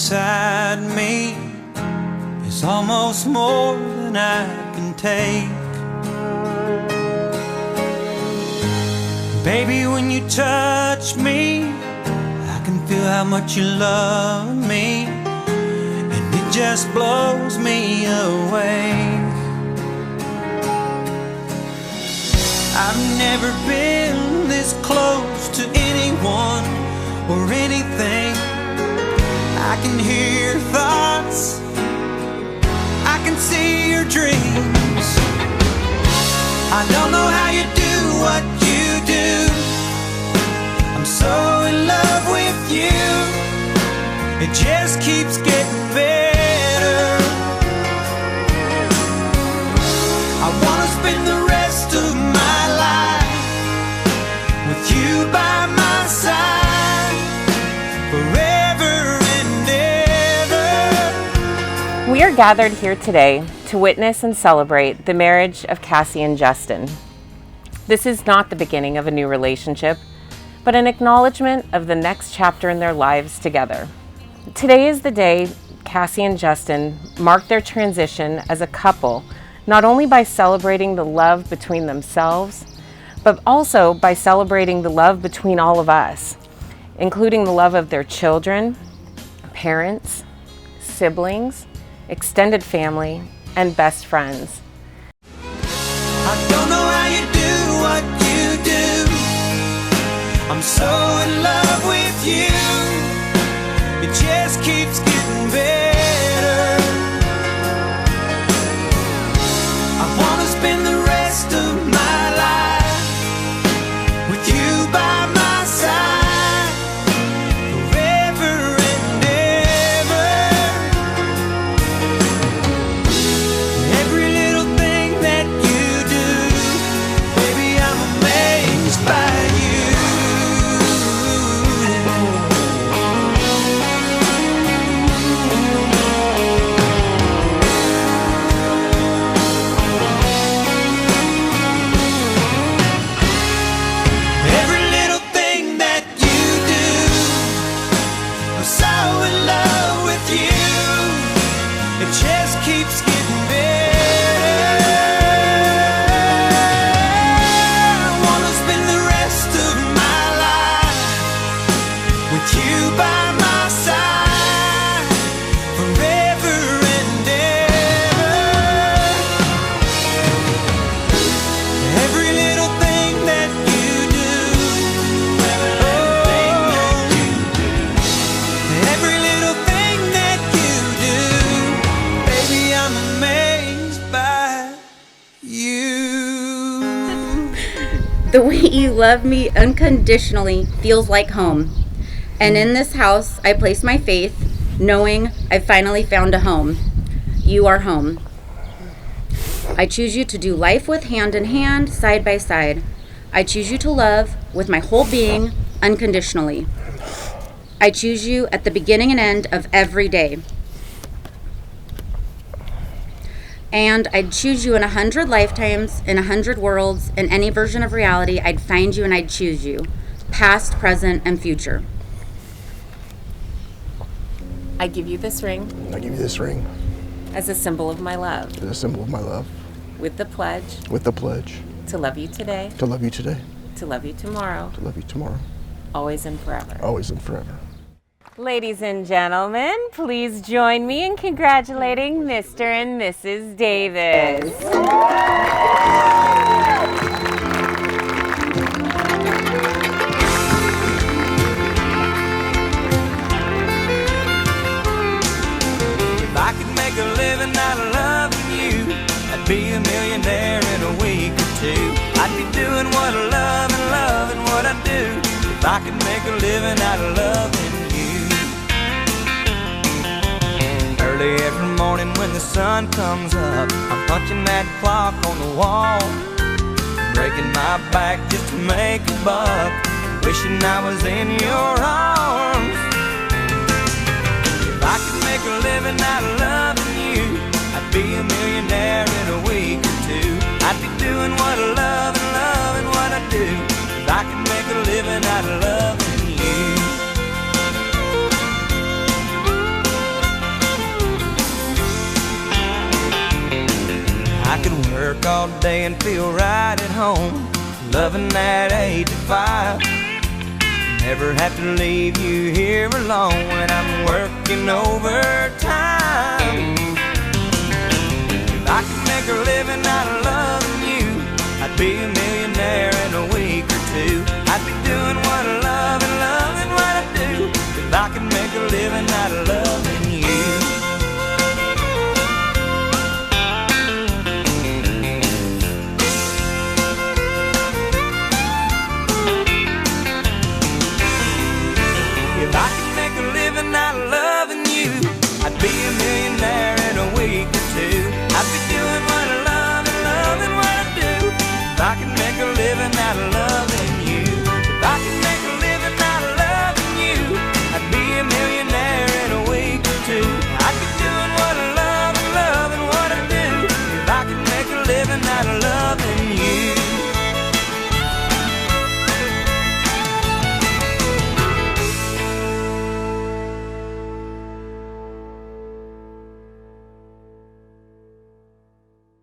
inside me is almost more than I can take. Baby, when you touch me, I can feel how much you love me, and it just blows me away. I've never been this close to anyone or anything. I can hear your thoughts, I can see your dreams. I don't know how you do what you do. I'm so in love with you. It just keeps getting better. I wanna spend the rest of my life with you by my side, forever and ever. We are gathered here today to witness and celebrate the marriage of Cassie and Justin. This is not the beginning of a new relationship, but an acknowledgement of the next chapter in their lives together. Today is the day Cassie and Justin mark their transition as a couple, not only by celebrating the love between themselves, but also by celebrating the love between all of us, including the love of their children, parents, siblings, extended family, and best friends. I don't know how you do what you do. I'm so in love with you. It just keeps getting better. I wanna spend the rest of my life with you by my side, forever and ever. Every little thing that you do, baby, I'm amazed by you. Every little thing that you do, I'm so in love with you. It just keeps getting better. I wanna spend the rest of my life with you by my side, forever and ever. Every little thing that you do, every little thing that you do, baby, I'm amazed by you. The way you love me unconditionally feels like home. And in this house, I place my faith, knowing I've finally found a home. You are home. I choose you to do life with hand in hand, side by side. I choose you to love with my whole being unconditionally. I choose you at the beginning and end of every day. And I'd choose you in 100 lifetimes, in 100 worlds, in any version of reality. I'd find you and I'd choose you, past, present, and future. I give you this ring I give you this ring as a symbol of my love, as a symbol of my love, with the pledge with the pledge to love you today, to love you today, to love you tomorrow, to love you tomorrow, always and forever. always and forever. Ladies and gentlemen, please join me in congratulating Mr. and Mrs. Davis. If I could make a living out of loving you, I'd be a millionaire in a week or two. I'd be doing what I love and loving what I do. If I could make a living out of loving you. Early every morning when the sun comes up, I'm punching that clock on the wall, breaking my back just to make a buck, wishing I was in your arms. If I could make a living out of loving you, I'd be a millionaire in a week or two. I'd be doing what I love and loving what I do. If I could make a living out of loving you. all day and feel right at home. Loving that 8 to 5. Never have to leave you here alone when I'm working overtime.